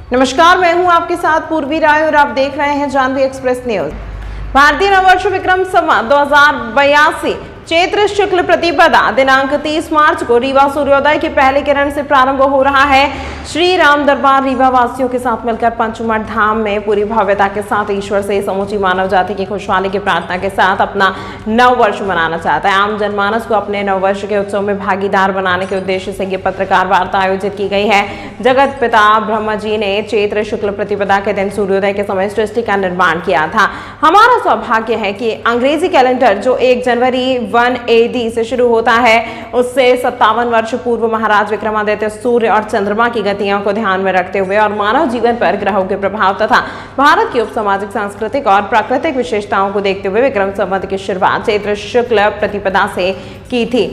नमस्कार, मैं हूं आपके साथ पूर्वी राय और आप देख रहे हैं जानवी एक्सप्रेस न्यूज। भारतीय नववर्ष विक्रम संवत 2082 चैत्र शुक्ल प्रतिपदा दिनांक 30 मार्च को रीवा सूर्योदय की पहली किरण से प्रारंभ हो रहा है। श्री राम दरबार रीवा वासियों के साथ मिलकर पंचमढ़ धाम में पूरी भव्यता के साथ ईश्वर से समूची मानव जाति की खुशहाली की प्रार्थना के साथ अपना नव वर्ष मनाना चाहता है। आम जनमानस को अपने नव वर्ष के उत्सव में भागीदार बनाने के उद्देश्य से ये पत्रकार वार्ता आयोजित की गई है। जगत पिता ब्रह्मा जी ने चैत्र शुक्ल प्रतिपदा के दिन सूर्योदय के समय सृष्टि का निर्माण किया था। हमारा सौभाग्य है कि अंग्रेजी कैलेंडर जो 1 जनवरी 1 AD से शुरू होता है, उससे 57 वर्ष पूर्व महाराज विक्रमादित्य सूर्य और चंद्रमा की गतियों को ध्यान में रखते हुए और मानव जीवन पर ग्रहों के प्रभाव तथा भारत की उप सामाजिक सांस्कृतिक और प्राकृतिक विशेषताओं को देखते हुए विक्रम संवत की शुरुआत चैत्र शुक्ल प्रतिपदा से की थी।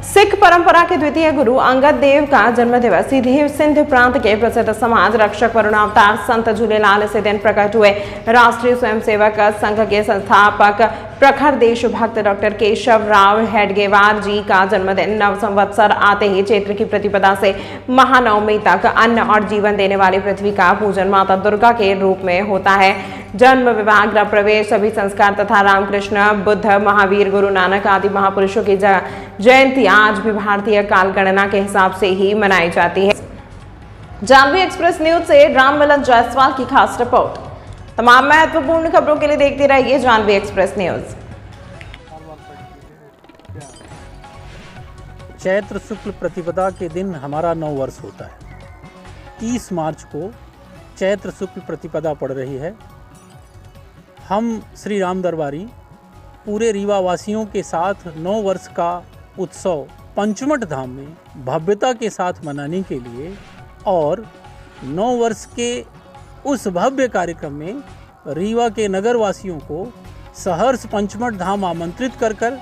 सिख परंपरा के द्वितीय गुरु अंगद देव का जन्मदिवस सीधे सिंध प्रांत के प्रसिद्ध समाज रक्षक वरुणावतार संत झूलेलाल इसी दिन प्रकट हुए। राष्ट्रीय स्वयंसेवक संघ के संस्थापक प्रखर देशभक्त डॉक्टर केशव राव हेडगेवार जी का जन्मदिन नव संवत्सर आते ही चैत्र की प्रतिपदा से महानवमी तक अन्न और जीवन देने वाली पृथ्वी का पूजन माता दुर्गा के रूप में होता है। जन्म, विवाह, गृह प्रवेश, सभी संस्कार तथा रामकृष्ण, बुद्ध, महावीर, गुरु नानक आदि महापुरुषों की जयंती आज भी भारतीय काल गणना के हिसाब से ही मनाई जाती है। जानवी एक्सप्रेस न्यूज से राममिलन जायसवाल की खास रिपोर्ट। तमाम महत्वपूर्ण खबरों के लिए देखते रहिए जानवी एक्सप्रेस न्यूज। चैत्र शुक्ल प्रतिपदा के दिन हमारा नव वर्ष होता है। 30 मार्च को चैत्र शुक्ल प्रतिपदा पड़ रही है। हम श्री राम दरबारी पूरे रीवा वासियों के साथ नव वर्ष का उत्सव पंचमढ़ धाम में भव्यता के साथ मनाने के लिए और नव वर्ष के उस भव्य कार्यक्रम में रीवा के नगर वासियों को सहर्ष पंचमढ़ धाम आमंत्रित कर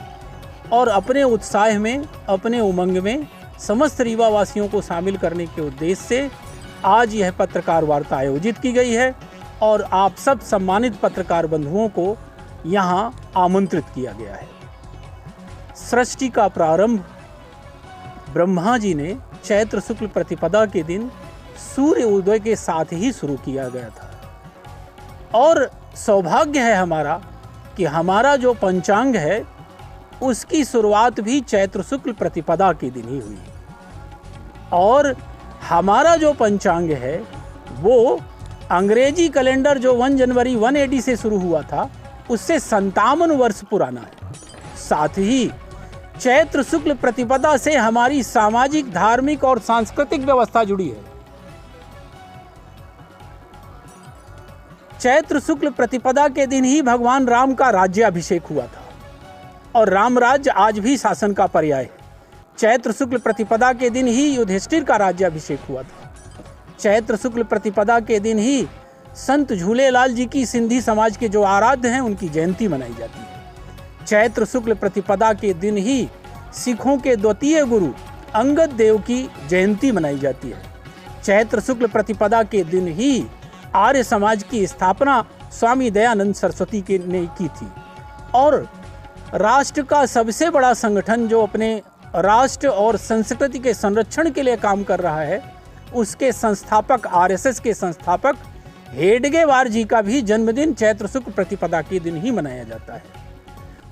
और अपने उत्साह में, अपने उमंग में समस्त रीवा वासियों को शामिल करने के उद्देश्य से आज यह पत्रकार वार्ता आयोजित की गई है और आप सब सम्मानित पत्रकार बंधुओं को यहाँ आमंत्रित किया गया है। सृष्टि का प्रारंभ ब्रह्मा जी ने चैत्र शुक्ल प्रतिपदा के दिन सूर्य उदय के साथ ही शुरू किया गया था और सौभाग्य है हमारा कि हमारा जो पंचांग है उसकी शुरुआत भी चैत्र शुक्ल प्रतिपदा के दिन ही हुई और हमारा जो पंचांग है वो अंग्रेजी कैलेंडर जो 1 जनवरी 1 AD से शुरू हुआ था उससे 57 वर्ष पुराना है। साथ ही चैत्र शुक्ल प्रतिपदा से हमारी सामाजिक, धार्मिक और सांस्कृतिक व्यवस्था जुड़ी है। चैत्र शुक्ल प्रतिपदा के दिन ही भगवान राम का राज्याभिषेक हुआ था और राम राज्य आज भी शासन का पर्याय है। चैत्र शुक्ल प्रतिपदा के दिन ही युधिष्ठिर का राज्याभिषेक हुआ था। चैत्र शुक्ल प्रतिपदा के दिन ही संत झूलेलाल जी की सिंधी समाज के जो आराध्य हैं उनकी जयंती मनाई जाती है। चैत्र शुक्ल प्रतिपदा के दिन ही सिखों के द्वितीय गुरु अंगद देव की जयंती मनाई जाती है। चैत्र शुक्ल प्रतिपदा के दिन ही आर्य समाज की स्थापना स्वामी दयानंद सरस्वती ने की थी और राष्ट्र का सबसे बड़ा संगठन जो अपने राष्ट्र और संस्कृति के संरक्षण के लिए काम कर रहा है उसके संस्थापक RSS के संस्थापक हेडगेवार जी का भी जन्मदिन चैत्र शुक्ल प्रतिपदा के दिन ही मनाया जाता है।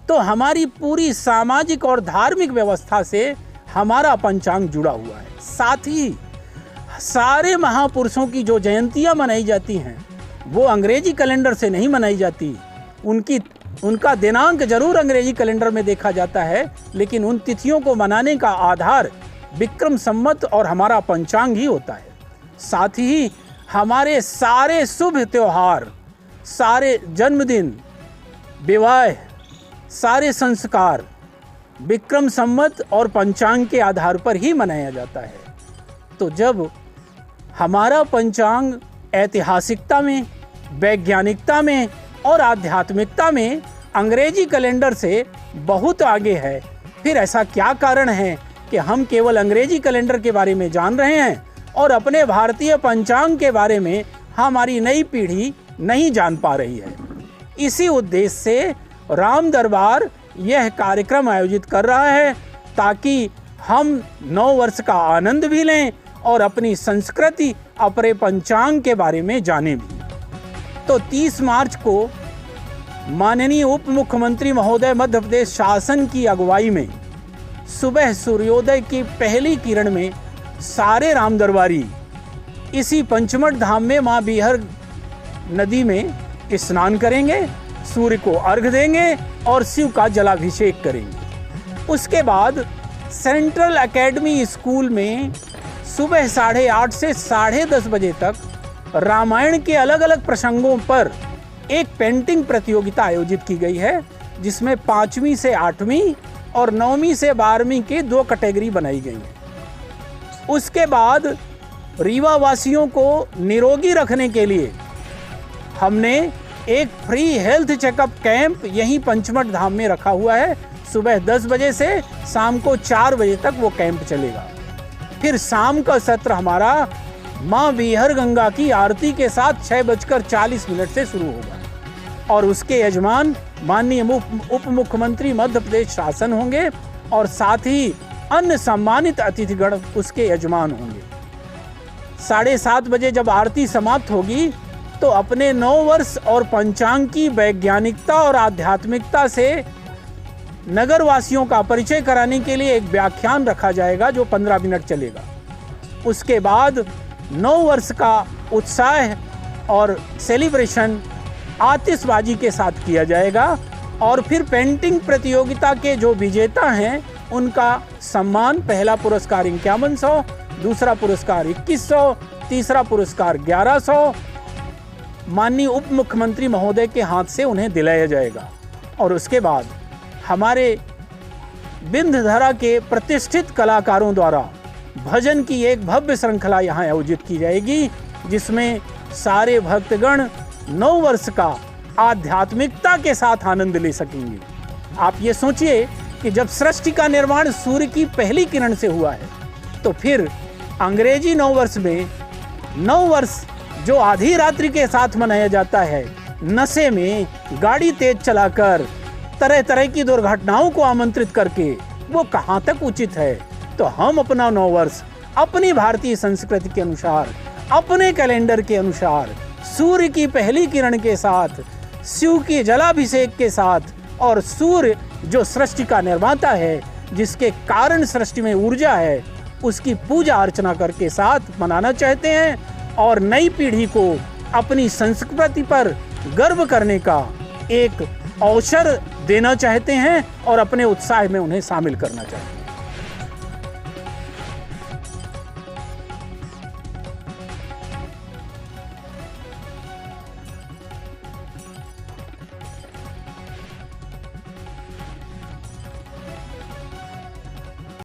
तो हमारी पूरी सामाजिक और धार्मिक व्यवस्था से हमारा पंचांग जुड़ा हुआ है। साथ ही सारे महापुरुषों की जो जयंतियां मनाई जाती हैं वो अंग्रेजी कैलेंडर से नहीं मनाई जाती। उनका दिनांक जरूर अंग्रेजी कैलेंडर में देखा जाता है लेकिन उन तिथियों को मनाने का आधार विक्रम संवत और हमारा पंचांग ही होता है। साथ ही हमारे सारे शुभ त्योहार, सारे जन्मदिन, विवाह, सारे संस्कार विक्रम संवत और पंचांग के आधार पर ही मनाया जाता है। तो जब हमारा पंचांग ऐतिहासिकता में, वैज्ञानिकता में और आध्यात्मिकता में अंग्रेजी कैलेंडर से बहुत आगे है, फिर ऐसा क्या कारण है कि हम केवल अंग्रेजी कैलेंडर के बारे में जान रहे हैं और अपने भारतीय पंचांग के बारे में हमारी नई पीढ़ी नहीं जान पा रही है। इसी उद्देश्य से राम दरबार यह कार्यक्रम आयोजित कर रहा है ताकि हम नव वर्ष का आनंद भी लें और अपनी संस्कृति अपने पंचांग के बारे में जाने भी। तो 30 मार्च को माननीय उप मुख्यमंत्री महोदय मध्य प्रदेश शासन की अगुवाई में सुबह सूर्योदय की पहली किरण में सारे राम दरबारी इसी पंचमढ़ धाम में मां बीहर नदी में स्नान करेंगे, सूर्य को अर्घ देंगे और शिव का जलाभिषेक करेंगे। उसके बाद सेंट्रल एकेडमी स्कूल में सुबह 8:30 से 10:30 बजे तक रामायण के अलग अलग प्रसंगों पर एक पेंटिंग प्रतियोगिता आयोजित की गई है, जिसमें 5वीं से 8वीं और 9वीं से 12वीं की 2 कैटेगरी बनाई गई है। उसके बाद रीवा वासियों को निरोगी रखने के लिए हमने एक फ्री हेल्थ चेकअप कैंप यहीं पंचमढ़ धाम में रखा हुआ है। सुबह 10 बजे से शाम को 4 बजे तक वो कैंप चलेगा। फिर शाम का सत्र हमारा मां बीहर गंगा की आरती के साथ 6:40 से शुरू होगा और उसके यजमान माननीय उप मुख्यमंत्री मध्य प्रदेश शासन होंगे और साथ ही अन्य सम्मानित अतिथिगण उसके यजमान होंगे। 7:30 बजे जब आरती समाप्त होगी तो अपने 9 वर्ष और पंचांग की वैज्ञानिकता और आध्यात्मिकता से नगर वासियों का परिचय कराने के लिए एक व्याख्यान रखा जाएगा जो 15 मिनट चलेगा। उसके बाद 9 वर्ष का उत्साह और सेलिब्रेशन आतिशबाजी के साथ किया जाएगा और फिर पेंटिंग प्रतियोगिता के जो विजेता हैं उनका सम्मान, पहला पुरस्कार 5100, दूसरा पुरस्कार 2100, तीसरा पुरस्कार 1100 माननीय उप मुख्यमंत्री महोदय के हाथ से उन्हें दिलाया जाएगा। और उसके बाद हमारे बिंदधरा के प्रतिष्ठित कलाकारों द्वारा भजन की एक भव्य श्रृंखला यहाँ आयोजित की जाएगी, जिसमें सारे भक्तगण 9 वर्ष का आध्यात्मिकता के साथ आनंद ले सकेंगे। आप ये सोचिए कि जब सृष्टि का निर्माण सूर्य की पहली किरण से हुआ है, तो फिर अंग्रेजी 9 वर्ष में 9 वर्ष जो आधी रात्रि के साथ मनाया जाता है, नशे में गाड़ी तेज चलाकर तरह तरह की दुर्घटनाओं को आमंत्रित करके, वो कहाँ तक उचित है। तो हम अपना 9 वर्ष अपनी भारतीय संस्कृति के अनुसार, अपने कैलेंडर के अनुसार, सूर्य की पहली किरण के साथ, शिव के जलाभिषेक के साथ और सूर्य जो सृष्टि का निर्माता है, जिसके कारण सृष्टि में ऊर्जा है, उसकी पूजा अर्चना करके साथ मनाना चाहते हैं और नई पीढ़ी को अपनी संस्कृति पर गर्व करने का एक अवसर देना चाहते हैं और अपने उत्साह में उन्हें शामिल करना चाहते हैं।